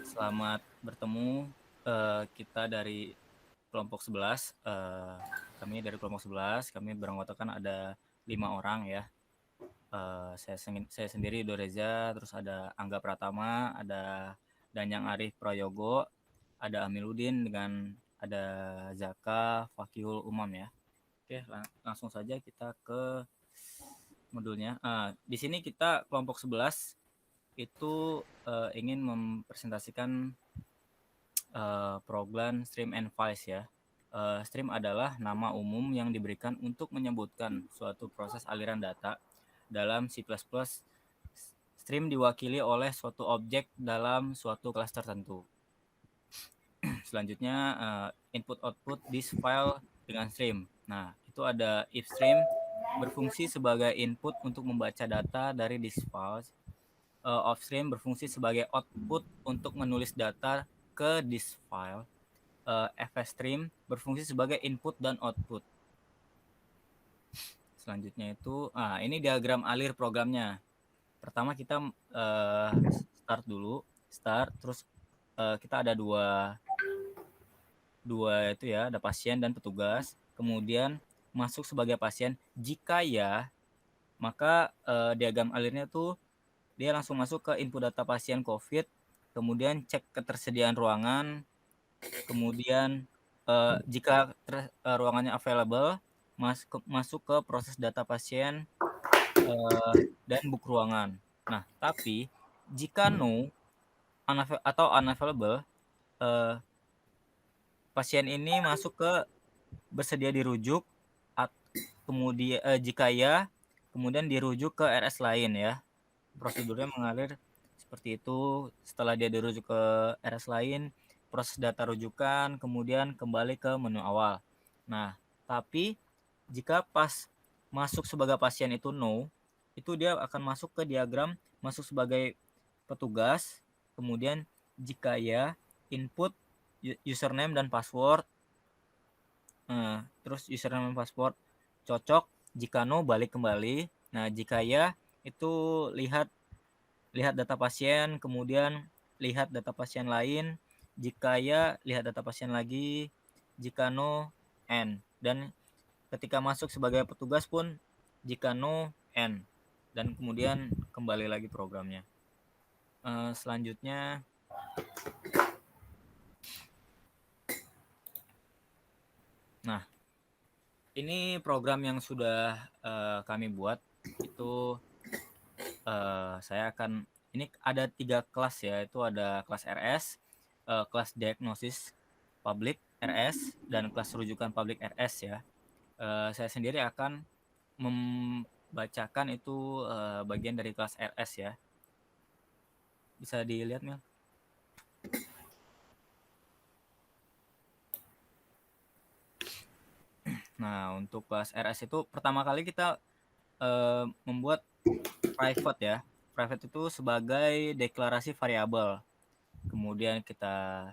Selamat bertemu, kita dari kelompok 11. Kami dari kelompok 11, kami beranggotakan ada 5 orang ya. Saya sendiri Yudo Reza, terus ada Angga Pratama, ada Danyang Arif Prayogo, ada Amiluddin, dengan ada Zaka Fakihul Umam ya. Oke, langsung saja kita ke modulnya. Di sini kita kelompok 11 itu ingin mempresentasikan program Stream and Files ya. Stream adalah nama umum yang diberikan untuk menyebutkan suatu proses aliran data dalam C++. Stream diwakili oleh suatu objek dalam suatu kelas tertentu. Selanjutnya input-output this file dengan stream. Nah, itu ada if stream berfungsi sebagai input untuk membaca data dari this file. Offstream berfungsi sebagai output untuk menulis data ke this file. FStream berfungsi sebagai input dan output. Selanjutnya itu, ini diagram alir programnya. Pertama kita start dulu, terus kita ada dua itu ya, ada pasien dan petugas. Kemudian masuk sebagai pasien. Jika ya, maka diagram alirnya tuh dia langsung masuk ke input data pasien COVID, kemudian cek ketersediaan ruangan, kemudian jika ruangannya available, masuk ke proses data pasien dan book ruangan. Nah, tapi jika no atau unavailable, pasien ini masuk ke bersedia dirujuk, kemudian jika ya, kemudian dirujuk ke RS lain ya. Prosedurnya mengalir seperti itu. Setelah dia dirujuk ke RS lain, proses data rujukan, kemudian kembali ke menu awal. Nah, tapi jika pas masuk sebagai pasien itu no, itu dia akan masuk ke diagram masuk sebagai petugas, kemudian jika ya, input username dan password, terus username dan password cocok, jika no balik kembali. Nah, jika ya, itu lihat data pasien, kemudian lihat data pasien lain, jika ya lihat data pasien lagi, jika no end. Dan ketika masuk sebagai petugas pun jika no end, dan kemudian kembali lagi programnya. Selanjutnya nah, ini program yang sudah kami buat. Itu saya akan, ini ada 3 kelas ya, itu ada kelas RS, kelas diagnosis public RS, dan kelas rujukan public RS ya. Saya sendiri akan membacakan itu bagian dari kelas RS ya. Bisa dilihat, Mil? Nah, untuk kelas RS itu pertama kali kita membuat private ya. Private itu sebagai deklarasi variabel. Kemudian kita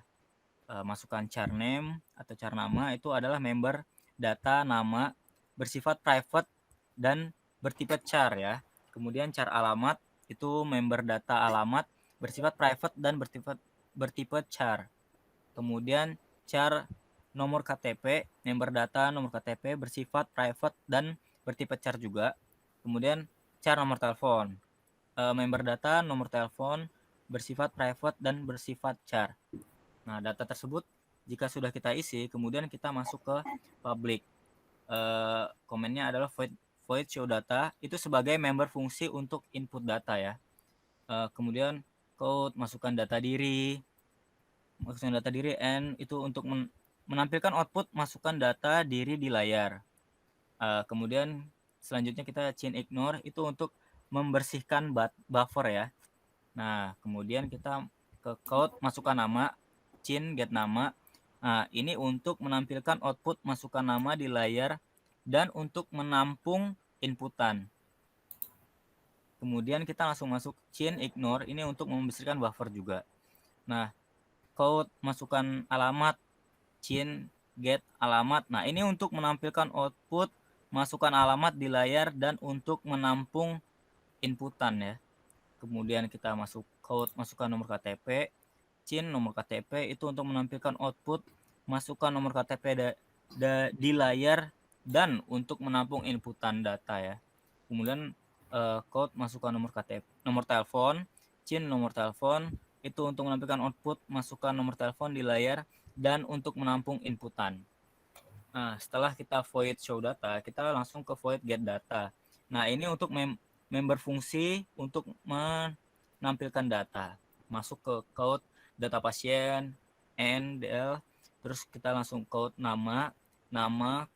masukkan char name atau char nama, itu adalah member data nama bersifat private dan bertipe char ya. Kemudian char alamat itu member data alamat bersifat private dan bertipe char. Kemudian char nomor KTP, member data nomor KTP bersifat private dan bertipe char juga. Kemudian char nomor telepon, member data nomor telepon bersifat private dan bersifat char. Nah, data tersebut jika sudah kita isi, kemudian kita masuk ke public. Komennya adalah void show data, itu sebagai member fungsi untuk input data ya. Kemudian code masukkan data diri, and itu untuk menampilkan output masukkan data diri di layar. Kemudian selanjutnya kita chain ignore, itu untuk membersihkan buffer ya. Nah, kemudian kita ke code masukkan nama, chain get nama. Nah, ini untuk menampilkan output masukkan nama di layar dan untuk menampung inputan. Kemudian kita langsung masuk chain ignore, ini untuk membersihkan buffer juga. Nah, code masukkan alamat, chain get alamat. Nah, ini untuk menampilkan output masukkan alamat di layar dan untuk menampung inputan ya. Kemudian kita masuk code masukkan nomor KTP. CIN, nomor KTP itu untuk menampilkan output, masukkan nomor KTP di layar dan untuk menampung inputan data ya. Kemudian code, masukkan nomor KTP, nomor telepon, CIN, nomor telepon itu untuk menampilkan output, masukkan nomor telepon di layar dan untuk menampung inputan. Nah, setelah kita void show data, kita langsung ke void get data. Nah, ini untuk member fungsi untuk menampilkan data. Masuk ke code data pasien, NDL, terus kita langsung code nama,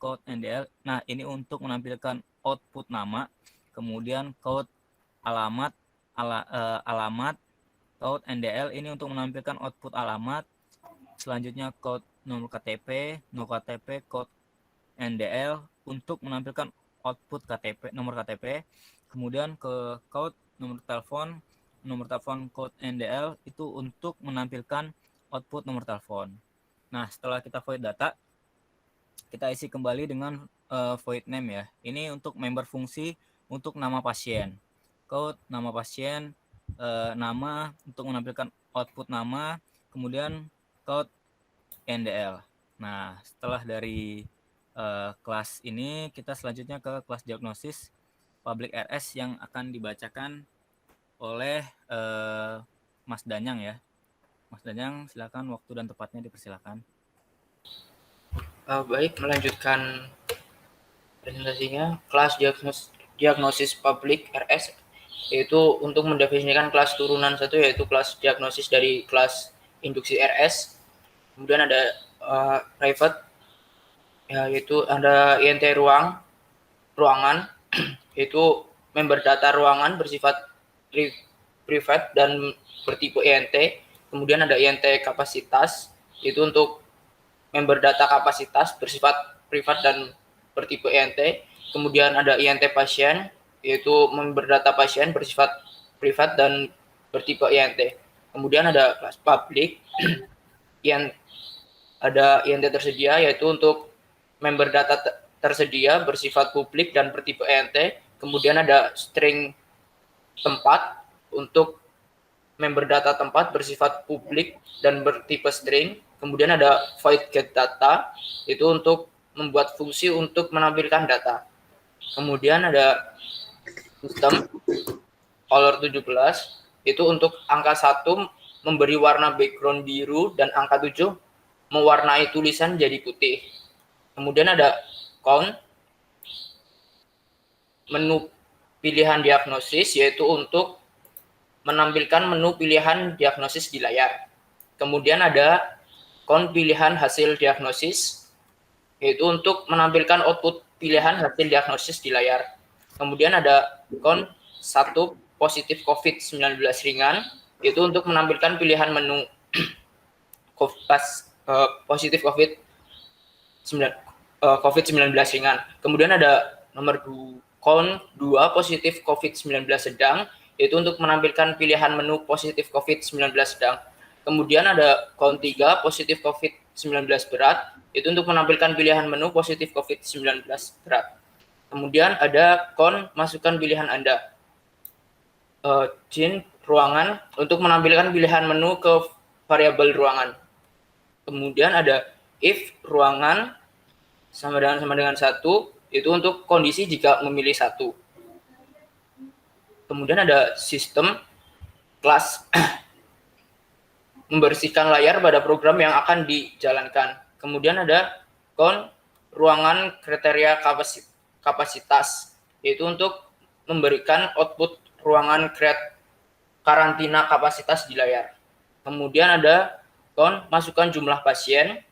code NDL. Nah, ini untuk menampilkan output nama, kemudian code alamat, alamat, code NDL ini untuk menampilkan output alamat. Selanjutnya code nomor KTP, code NDL untuk menampilkan output KTP, nomor KTP. Kemudian ke code nomor telepon code NDL itu untuk menampilkan output nomor telepon. Nah, setelah kita void data, kita isi kembali dengan void name ya. Ini untuk member fungsi untuk nama pasien. Code nama pasien, nama untuk menampilkan output nama, kemudian code NDL. Nah, setelah dari kelas ini, kita selanjutnya ke kelas diagnosis public RS yang akan dibacakan oleh Mas Danyang ya. Mas Danyang, silakan, waktu dan tempatnya dipersilakan. Baik, melanjutkan presentasinya. Kelas diagnosis public RS yaitu untuk mendefinisikan kelas turunan satu, yaitu kelas diagnosis dari kelas induksi RS. Kemudian ada private, yaitu ada INT ruangan yaitu member data ruangan bersifat private dan bertipe INT. Kemudian ada INT kapasitas, itu untuk member data kapasitas bersifat privat dan bertipe INT. Kemudian ada INT pasien, yaitu member data pasien bersifat privat dan bertipe INT. Kemudian ada kelas public yang ada INT tersedia, yaitu untuk member data tersedia bersifat publik dan bertipe INT. Kemudian ada string tempat untuk member data tempat bersifat publik dan bertipe string. Kemudian ada void get data, itu untuk membuat fungsi untuk menampilkan data. Kemudian ada sistem color 17, itu untuk angka 1 memberi warna background biru dan angka 7 mewarnai tulisan jadi putih. Kemudian ada count, menu pilihan diagnosis, yaitu untuk menampilkan menu pilihan diagnosis di layar. Kemudian ada count pilihan hasil diagnosis, yaitu untuk menampilkan output pilihan hasil diagnosis di layar. Kemudian ada count 1 positif COVID-19 ringan, itu untuk menampilkan pilihan menu positif COVID-19 ringan. Kemudian ada nomor 2, count 2 positif COVID-19 sedang, yaitu untuk menampilkan pilihan menu positif COVID-19 sedang. Kemudian ada count 3 positif COVID-19 berat, itu untuk menampilkan pilihan menu positif COVID-19 berat. Kemudian ada count masukkan pilihan Anda. CIN ruangan untuk menampilkan pilihan menu ke variabel ruangan. Kemudian ada if ruangan sama dengan 1, itu untuk kondisi jika memilih 1. Kemudian ada sistem kelas membersihkan layar pada program yang akan dijalankan. Kemudian ada count ruangan kriteria kapasitas, yaitu untuk memberikan output ruangan karantina kapasitas di layar. Kemudian ada count masukkan jumlah pasien,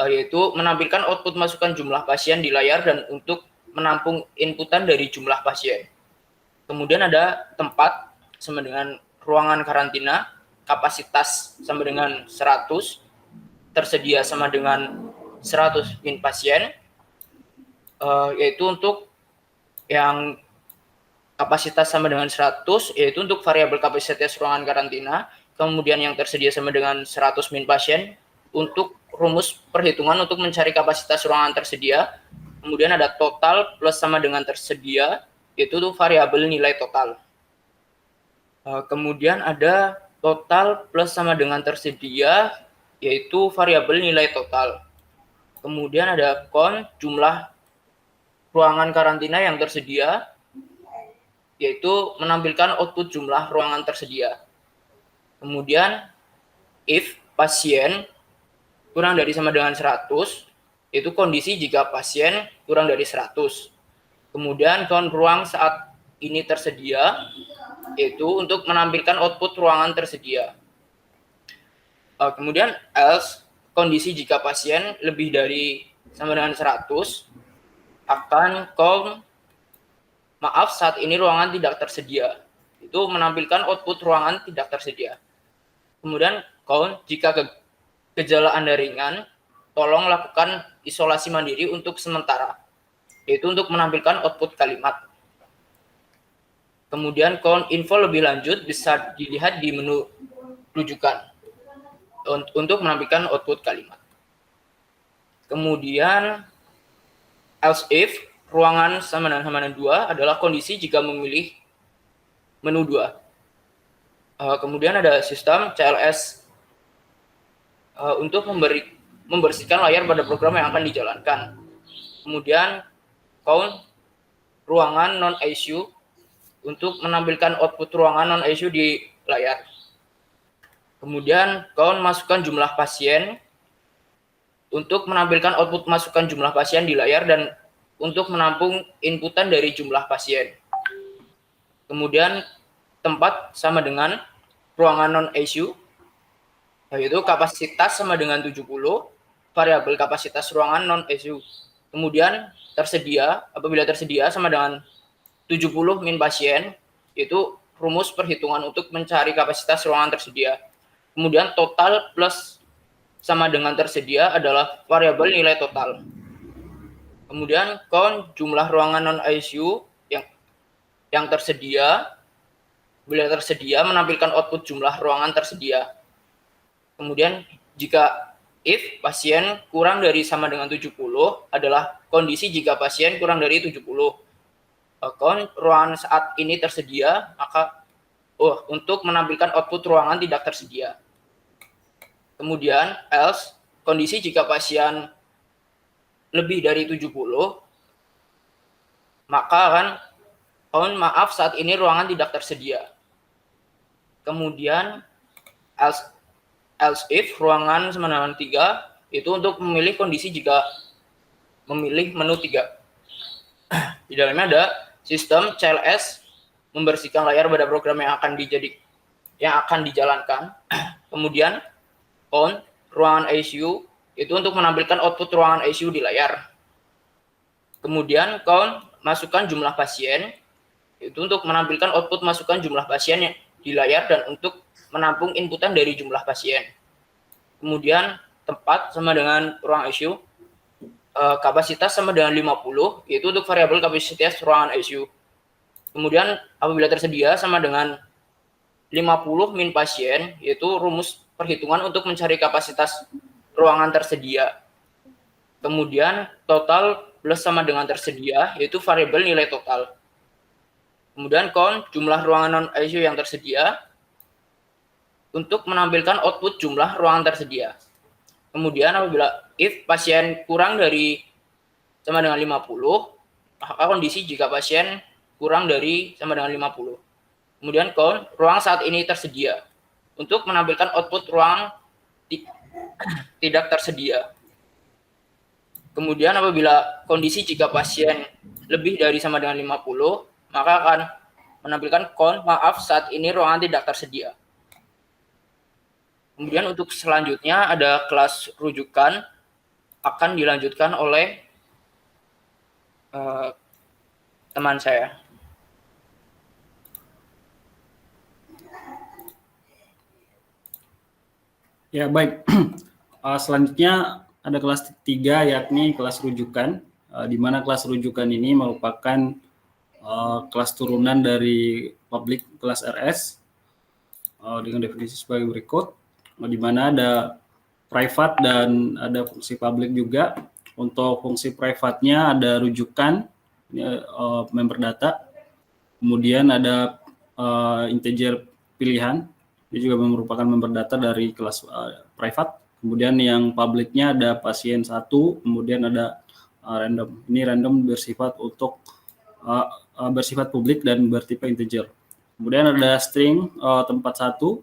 yaitu menampilkan output masukkan jumlah pasien di layar dan untuk menampung inputan dari jumlah pasien. Kemudian ada tempat sama dengan ruangan karantina, kapasitas sama dengan 100, tersedia sama dengan 100 min pasien, yaitu untuk yang kapasitas sama dengan 100, yaitu untuk variabel kapasitas ruangan karantina. Kemudian yang tersedia sama dengan 100 min pasien untuk rumus perhitungan untuk mencari kapasitas ruangan tersedia. Kemudian ada total plus sama dengan tersedia, itu tuh variabel nilai total. Kemudian ada total plus sama dengan tersedia, yaitu variabel nilai total. Kemudian ada count jumlah ruangan karantina yang tersedia, yaitu menampilkan output jumlah ruangan tersedia. Kemudian if pasien kurang dari sama dengan 100, itu kondisi jika pasien kurang dari 100. Kemudian count ruang saat ini tersedia, yaitu untuk menampilkan output ruangan tersedia. Kemudian else, kondisi jika pasien lebih dari sama dengan 100, akan count maaf saat ini ruangan tidak tersedia. Itu menampilkan output ruangan tidak tersedia. Kemudian count jika gejala Anda ringan, tolong lakukan isolasi mandiri untuk sementara, yaitu untuk menampilkan output kalimat. Kemudian count info lebih lanjut bisa dilihat di menu rujukan untuk menampilkan output kalimat. Kemudian else if ruangan sama dengan 2 adalah kondisi jika memilih menu 2. Kemudian ada sistem CLS untuk membersihkan layar pada program yang akan dijalankan. Kemudian count ruangan non-ICU untuk menampilkan output ruangan non-ICU di layar. Kemudian count masukkan jumlah pasien untuk menampilkan output masukkan jumlah pasien di layar dan untuk menampung inputan dari jumlah pasien. Kemudian tempat sama dengan ruangan non-ICU, yaitu kapasitas sama dengan 70, variabel kapasitas ruangan non-ICU. Kemudian tersedia, apabila tersedia sama dengan 70 min pasien, itu rumus perhitungan untuk mencari kapasitas ruangan tersedia. Kemudian total plus sama dengan tersedia adalah variabel nilai total. Kemudian count jumlah ruangan non-ICU yang tersedia, bila tersedia menampilkan output jumlah ruangan tersedia. Kemudian jika if pasien kurang dari sama dengan 70 adalah kondisi jika pasien kurang dari 70. Count ruangan saat ini tersedia, maka untuk menampilkan output ruangan tidak tersedia. Kemudian else, kondisi jika pasien lebih dari 70, maka akan count maaf saat ini ruangan tidak tersedia. Kemudian else if ruangan sama dengan 3 itu untuk memilih kondisi jika memilih menu 3. Di dalamnya ada sistem CLS membersihkan layar pada program yang akan dijalankan. Kemudian count ruangan ICU itu untuk menampilkan output ruangan ICU di layar. Kemudian count masukkan jumlah pasien itu untuk menampilkan output masukkan jumlah pasien di layar dan untuk menampung inputan dari jumlah pasien. Kemudian tempat sama dengan ruang ICU, kapasitas sama dengan 50, yaitu untuk variabel kapasitas ruangan ICU. Kemudian apabila tersedia sama dengan 50 min pasien, yaitu rumus perhitungan untuk mencari kapasitas ruangan tersedia. Kemudian total plus sama dengan tersedia, yaitu variabel nilai total. Kemudian count jumlah ruangan non-ICU yang tersedia untuk menampilkan output jumlah ruangan tersedia. Kemudian apabila if pasien kurang dari sama dengan 50, maka kondisi jika pasien kurang dari sama dengan 50. Kemudian count ruang saat ini tersedia untuk menampilkan output ruang tidak tersedia. Kemudian apabila kondisi jika pasien lebih dari sama dengan 50, maka akan menampilkan count maaf saat ini ruangan tidak tersedia. Kemudian untuk selanjutnya ada kelas rujukan akan dilanjutkan oleh teman saya. Ya, baik. Selanjutnya ada kelas 3 yakni kelas rujukan, di mana kelas rujukan ini merupakan kelas turunan dari public kelas RS dengan definisi sebagai berikut, di mana ada private dan ada fungsi public juga. Untuk fungsi private-nya ada rujukan, member data, kemudian ada integer pilihan, dia juga merupakan member data dari kelas private. Kemudian yang publiknya ada pasien 1, kemudian ada random. Ini random bersifat bersifat publik dan bertipe integer. Kemudian ada string tempat 1,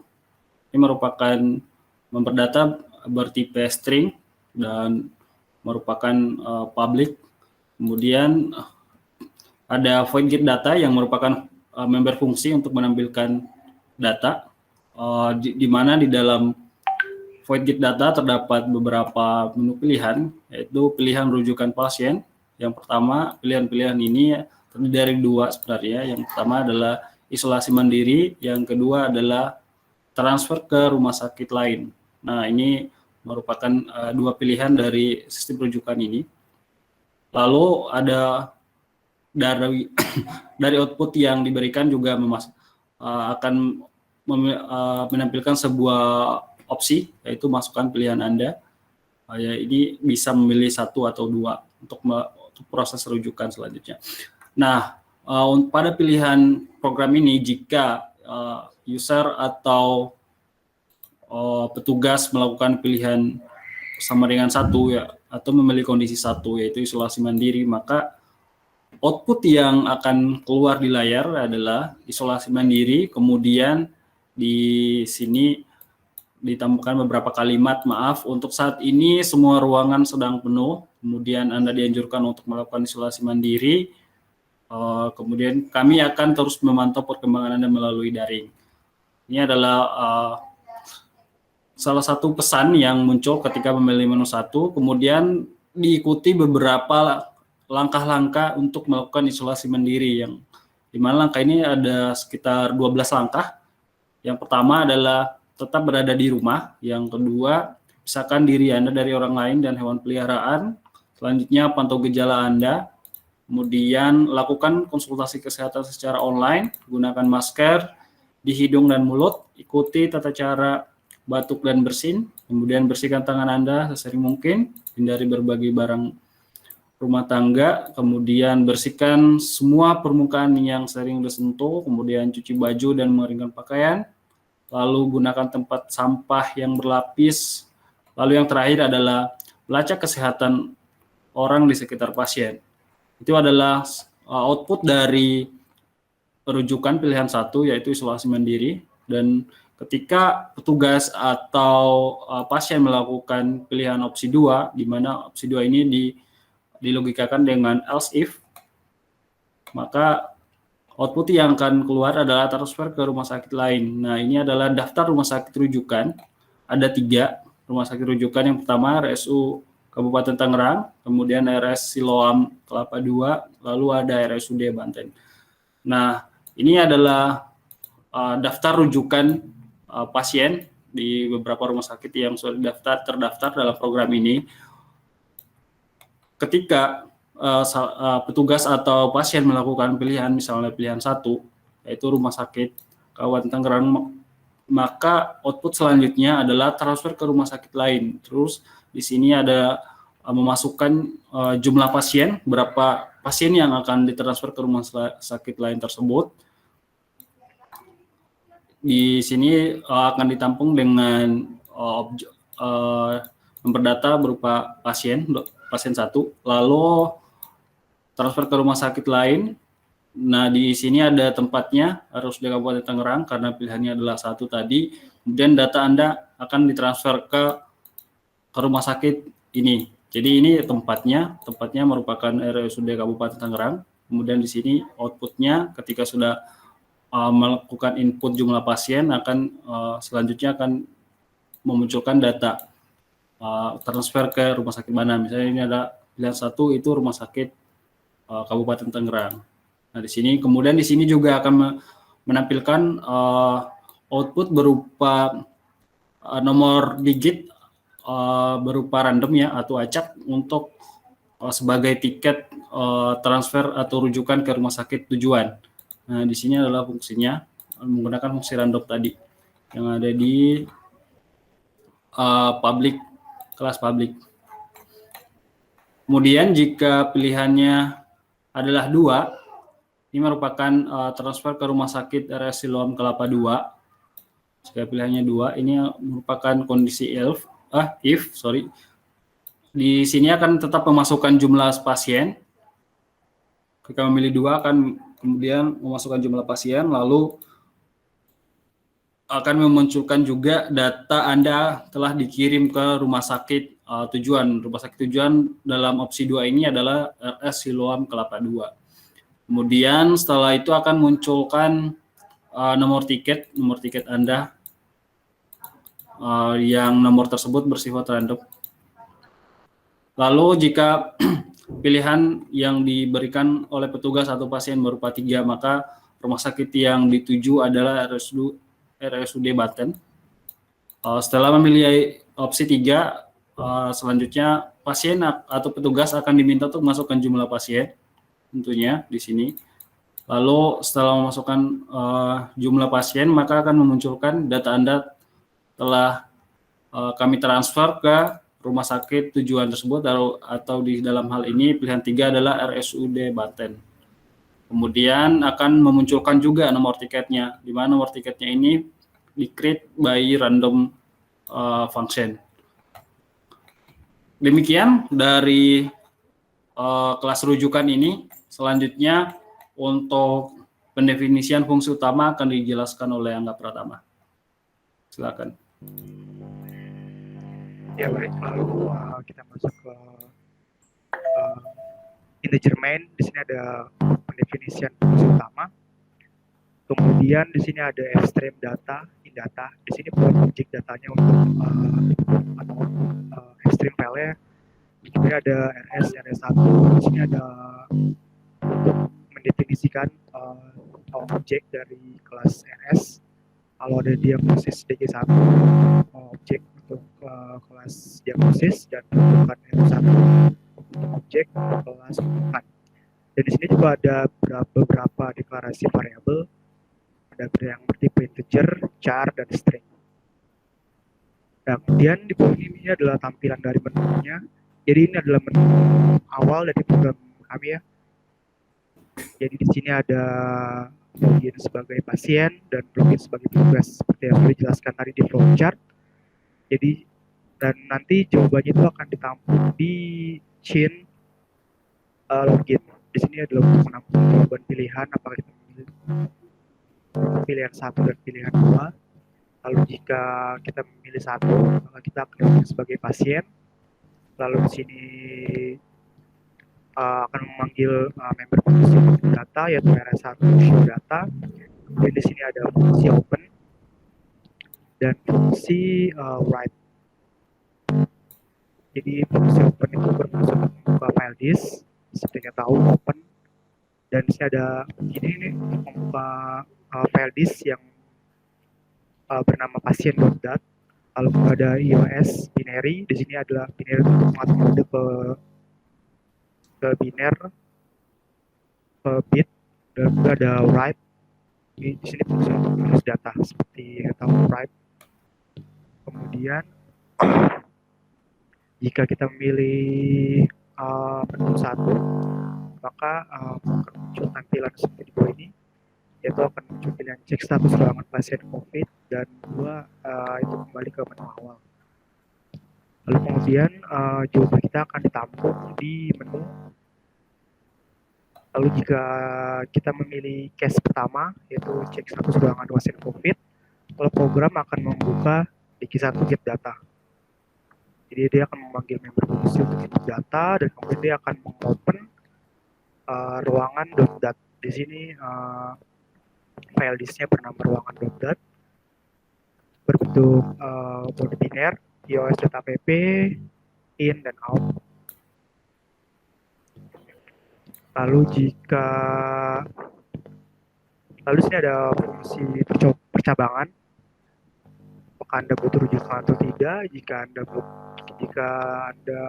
ini merupakan member data bertipe string dan merupakan public. Kemudian ada void get data yang merupakan member fungsi untuk menampilkan data, di mana di dalam void get data terdapat beberapa menu pilihan, yaitu pilihan rujukan pasien. Yang pertama, pilihan-pilihan ini terdiri dari 2 sebenarnya. Yang pertama adalah isolasi mandiri, yang kedua adalah transfer ke rumah sakit lain. Nah, ini merupakan 2 pilihan dari sistem rujukan ini. Lalu ada dari output yang diberikan juga akan menampilkan sebuah opsi, yaitu masukkan pilihan Anda. Ya, ini bisa memilih 1 atau 2 untuk proses rujukan selanjutnya. Nah, pada pilihan program ini, jika user atau petugas melakukan pilihan sama dengan 1 ya, atau memilih kondisi 1 yaitu isolasi mandiri, maka output yang akan keluar di layar adalah isolasi mandiri. Kemudian di sini ditambahkan beberapa kalimat, maaf, untuk saat ini semua ruangan sedang penuh, kemudian Anda dianjurkan untuk melakukan isolasi mandiri, kemudian kami akan terus memantau perkembangan Anda melalui daring. Ini adalah salah satu pesan yang muncul ketika memilih menu 1, kemudian diikuti beberapa langkah-langkah untuk melakukan isolasi mandiri, yang dimana langkah ini ada sekitar 12 langkah. Yang pertama adalah tetap berada di rumah. Yang kedua, pisahkan diri Anda dari orang lain dan hewan peliharaan. Selanjutnya, pantau gejala Anda. Kemudian, lakukan konsultasi kesehatan secara online. Gunakan masker di hidung dan mulut. Ikuti tata cara batuk dan bersin. Kemudian, bersihkan tangan Anda sesering mungkin. Hindari berbagai barang rumah tangga. Kemudian, bersihkan semua permukaan yang sering disentuh. Kemudian, cuci baju dan mengeringkan pakaian. Lalu gunakan tempat sampah yang berlapis. Lalu yang terakhir adalah melacak kesehatan orang di sekitar pasien. Itu adalah output dari rujukan pilihan 1, yaitu isolasi mandiri. Dan ketika petugas atau pasien melakukan pilihan opsi 2, di mana opsi 2 ini dilogikakan dengan else if, maka output yang akan keluar adalah transfer ke rumah sakit lain. Nah, ini adalah daftar rumah sakit rujukan. Ada 3 rumah sakit rujukan. Yang pertama RSU Kabupaten Tangerang, kemudian RS Siloam Kelapa II, lalu ada RSUD Banten. Nah, ini adalah daftar rujukan pasien di beberapa rumah sakit yang sudah terdaftar dalam program ini. Ketika petugas atau pasien melakukan pilihan, misalnya pilihan 1, yaitu rumah sakit Kabupaten Tangerang, maka output selanjutnya adalah transfer ke rumah sakit lain. Terus di sini ada memasukkan jumlah pasien, berapa pasien yang akan ditransfer ke rumah sakit lain tersebut. Di sini akan ditampung dengan nomor data berupa pasien 1, lalu transfer ke rumah sakit lain. Nah, di sini ada tempatnya, harus di Kabupaten Tangerang karena pilihannya adalah 1 tadi. Kemudian data Anda akan ditransfer ke rumah sakit ini. Jadi ini tempatnya merupakan RSUD Kabupaten Tangerang. Kemudian di sini outputnya ketika sudah melakukan input jumlah pasien akan selanjutnya akan memunculkan data transfer ke rumah sakit mana. Misalnya ini ada pilihan 1 itu rumah sakit Kabupaten Tangerang. Nah, di sini kemudian di sini juga akan menampilkan output berupa nomor digit berupa random ya atau acak untuk sebagai tiket transfer atau rujukan ke rumah sakit tujuan. Nah, di sini adalah fungsinya menggunakan fungsi random tadi yang ada di kelas publik. Kemudian jika pilihannya adalah 2, ini merupakan transfer ke rumah sakit RS Siloam Kelapa II. Jika pilihannya 2, ini merupakan kondisi if. Di sini akan tetap memasukkan jumlah pasien. Ketika memilih 2 akan kemudian memasukkan jumlah pasien, lalu akan memunculkan juga data Anda telah dikirim ke rumah sakit tujuan. Rumah sakit tujuan dalam opsi 2 ini adalah RS Siloam Kelapa II. Kemudian setelah itu akan munculkan nomor tiket Anda yang nomor tersebut bersifat random. Lalu jika pilihan yang diberikan oleh petugas atau pasien berupa 3, maka rumah sakit yang dituju adalah RSUD Banten. Setelah memilih opsi 3, selanjutnya pasien atau petugas akan diminta untuk memasukkan jumlah pasien tentunya di sini. Lalu setelah memasukkan jumlah pasien, maka akan memunculkan data Anda telah kami transfer ke rumah sakit tujuan tersebut, atau di dalam hal ini pilihan 3 adalah RSUD Banten. Kemudian akan memunculkan juga nomor tiketnya, di mana nomor tiketnya ini di-create by random function. Demikian dari kelas rujukan ini. Selanjutnya untuk pendefinisian fungsi utama akan dijelaskan oleh Angga Pratama. Silakan. Ya baik, lalu kita masuk ke integer main. Di sini ada pendefinisian fungsi utama. Kemudian di sini ada fstream data, indata. Di sini buat objek datanya untuk atau fstream file-nya. Kemudian ada rs1. Di sini ada untuk mendefinisikan objek dari kelas rs. Kalau ada diagnosis DG1, objek untuk kelas diagnosis, dan bukan R1 untuk objek kelas bukan. Dan di sini juga ada beberapa deklarasi variabel, ada yang bertipe integer, char, dan string. Nah, kemudian di poin ini adalah tampilan dari menunya. Jadi ini adalah menu awal dari program kami ya. Jadi di sini ada login sebagai pasien dan login sebagai petugas seperti yang sudah dijelaskan tadi di flowchart. Jadi dan nanti jawabannya itu akan ditampung di chain login. Di sini adalah untuk menampung jawaban pilihan apakah kita memilih pilihan 1 dan pilihan 2. Lalu jika kita memilih 1, maka kita akan login sebagai pasien. Lalu di sini akan memanggil member fungsi data yaitu rs1 show data. Kemudian di sini ada fungsi open dan fungsi write. Jadi fungsi open itu bermaksud membuka file disk, seperti yang tahu open. Dan di sini ada ini membuka file disk yang bernama pasien.dat. Lalu ada iOS binary. Di sini adalah binary untuk mengatur kode ke biner, ke bit, dan juga ada write. Di sini fungsi untuk menulis data seperti yang tahu write. Kemudian jika kita memilih menu 1, maka akan muncul tampilan seperti di bawah ini, yaitu akan muncul pilihan cek status ruangan pasien COVID, dan 2 itu kembali ke menu awal. Lalu kemudian jawaban kita akan ditampung di menu. Lalu jika kita memilih case pertama, yaitu cek status ruangan pasien COVID, lalu program akan membuka DG1 get data. Jadi dia akan memanggil member fungsi untuk input data, dan kemudian dia akan mengopen ruangan.dat. Di sini file disknya bernama ruangan.dat, berbentuk body biner, ios.app, in dan out. Lalu di sini ada fungsi percabangan. Apakah Anda butuh rujukan atau tidak? Jika Anda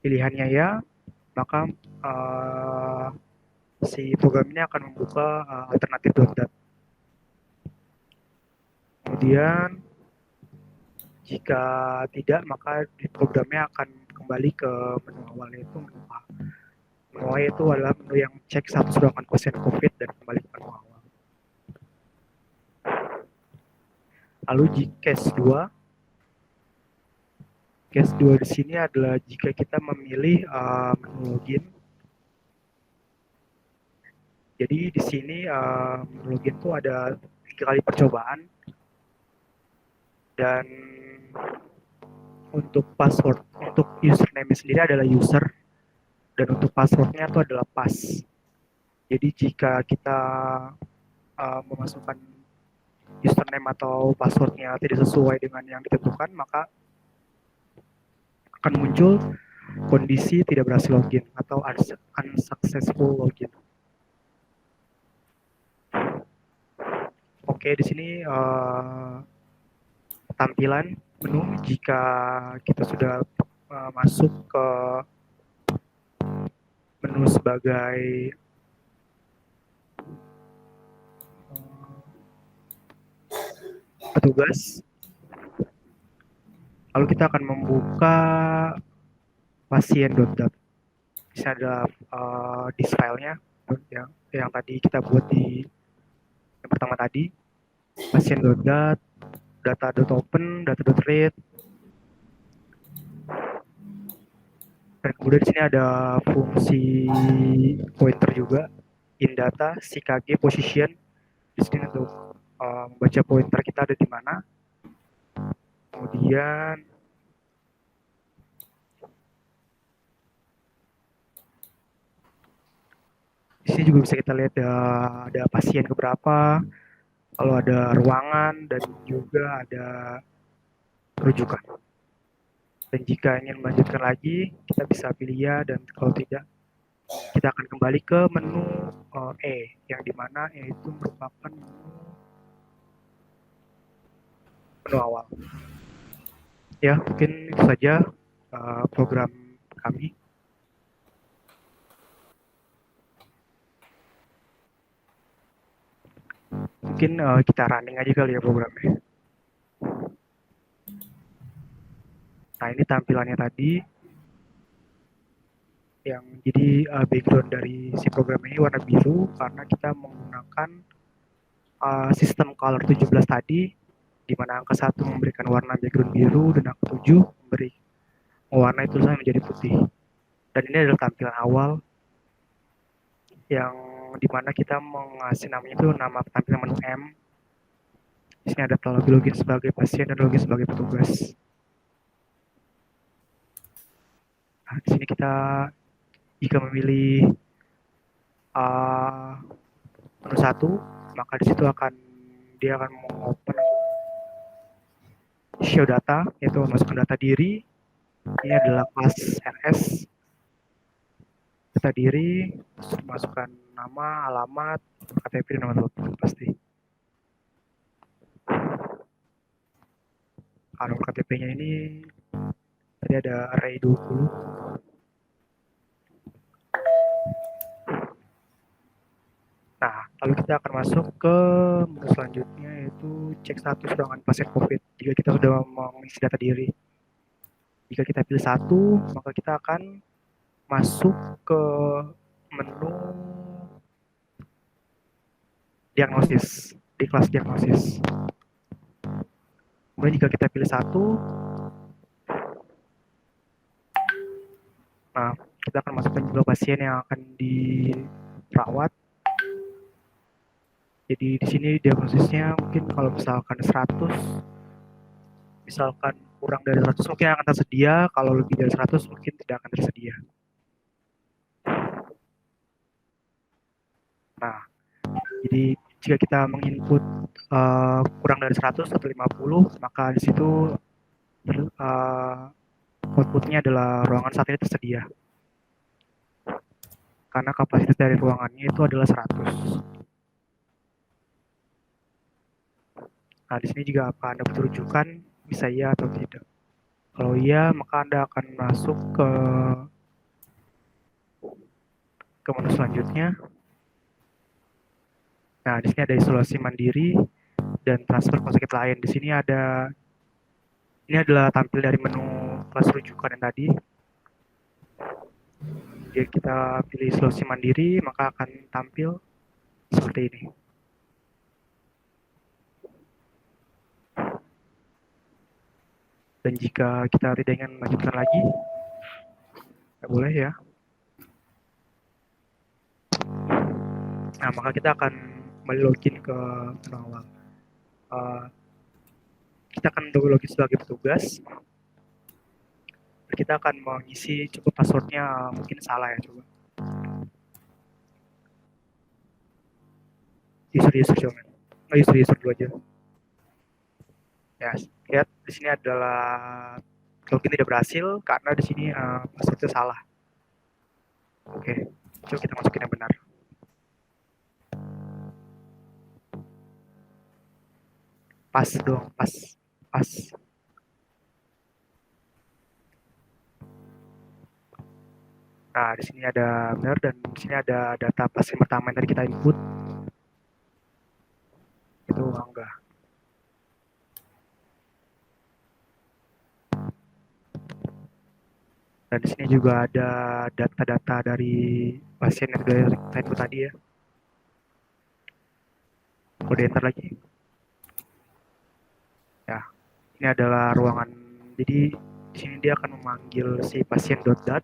pilihannya ya, maka si program ini akan membuka alternatif.dat. Kemudian jika tidak, maka di programnya akan kembali ke menu awal, yaitu menu A. Menu A itu adalah menu yang cek status ruangan pasien COVID dan kembali ke menu awal. Lalu case 2 di sini adalah jika kita memilih menu login. Jadi di sini menu login itu ada 3 kali percobaan, dan untuk password, untuk username sendiri adalah user, dan untuk passwordnya itu adalah pass. Jadi jika kita memasukkan username atau passwordnya tidak sesuai dengan yang ditentukan, maka akan muncul kondisi tidak berhasil login atau unsuccessful login. Oke, di sini tampilan menu jika kita sudah masuk ke menu sebagai petugas. Lalu kita akan membuka pasien.dat. Di sini ada disk filenya yang tadi kita buat di yang pertama tadi, pasien.dat, data.open, data.read. Dan kemudian di sini ada fungsi pointer juga, indata, CKG, position. Di sini untuk membaca pointer kita ada di mana. Kemudian di sini juga bisa kita lihat ada pasien keberapa, lalu ada ruangan, dan juga ada rujukan. Dan jika ingin melanjutkan lagi, kita bisa pilih ya, dan kalau tidak, kita akan kembali ke menu E, yang dimana E itu merupakan menu awal. Ya, mungkin itu saja program kami. Mungkin kita running aja kali ya programnya. Nah, ini tampilannya tadi. Yang jadi background dari si program ini warna biru karena kita menggunakan sistem color 17 tadi, di mana angka 1 memberikan warna background biru dan angka 7 memberi warna tulisan menjadi putih. Dan ini adalah tampilan awal yang dimana kita mengasih namanya itu nama tampilan menu M. Di sini ada login sebagai pasien dan login sebagai petugas. Nah, di sini kita jika memilih menu 1, maka di situ dia akan mengopen show data, yaitu masukkan data diri. Ini adalah kelas RS. Data diri, masukkan nama, alamat, KTP, dan nomor telepon pasti. Nomor KTP-nya ini tadi ada array 20. Nah, lalu kita akan masuk ke menu selanjutnya, yaitu cek status ruangan pasien COVID jika kita sudah mengisi data diri. Jika kita pilih 1, maka kita akan masuk ke menu diagnosis, di kelas diagnosis. Kemudian jika kita pilih 1, nah, kita akan masukkan jumlah pasien yang akan dirawat. Jadi di sini diagnosisnya mungkin kalau misalkan 100, misalkan kurang dari 100 mungkin akan tersedia, kalau lebih dari 100 mungkin tidak akan tersedia. Nah, jadi jika kita menginput kurang dari 100 atau 50, maka di situ outputnya adalah ruangan saat ini tersedia. Karena kapasitas dari ruangannya itu adalah 100. Nah, di sini juga apakah Anda butuh rujukan, bisa iya atau tidak. Kalau iya, maka Anda akan masuk ke menu selanjutnya. Nah, di sini ada isolasi mandiri dan transfer ke rumah sakit lain. Di sini ini adalah tampil dari menu kelas rujukan yang tadi. Jika kita pilih isolasi mandiri, maka akan tampil seperti ini. Dan jika kita tidak ingin melanjutkan lagi, boleh ya. Nah, maka kita akan kembali login ke awal. Kita akan login sebagai petugas. Kita akan mengisi cukup passwordnya mungkin salah ya, coba. User coba. User dulu aja. Ya, lihat di sini adalah login tidak berhasil karena di sini passwordnya salah. Oke, coba kita masukin yang benar. Pas dong, pas. Nah, di sini ada benar dan di sini ada data pasien pertama yang tadi kita input. Itu enggak. Dan di sini juga ada data-data dari pasien yang sudah kita input tadi ya. Kode enter lagi. Ya, ini adalah ruangan. Jadi di sini dia akan memanggil si pasien.dat,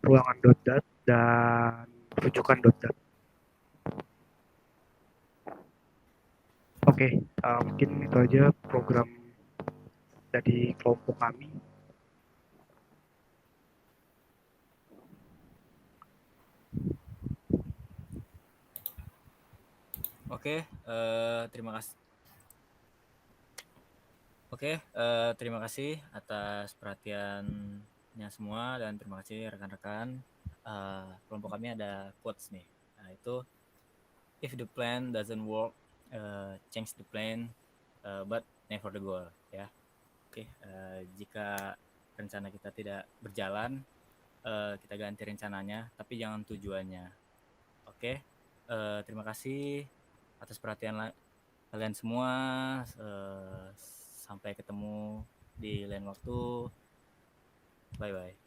ruangan.dat, dan rujukan.dat. Oke, mungkin itu aja program dari kelompok kami. Oke, terima kasih. Terima kasih atas perhatiannya semua dan terima kasih rekan-rekan. Kelompok kami ada quotes nih. Nah, itu if the plan doesn't work, change the plan, but never the goal. Ya, oke. Jika rencana kita tidak berjalan, kita ganti rencananya, tapi jangan tujuannya. Oke. Terima kasih atas perhatian kalian semua. Sampai ketemu di lain waktu. Bye-bye.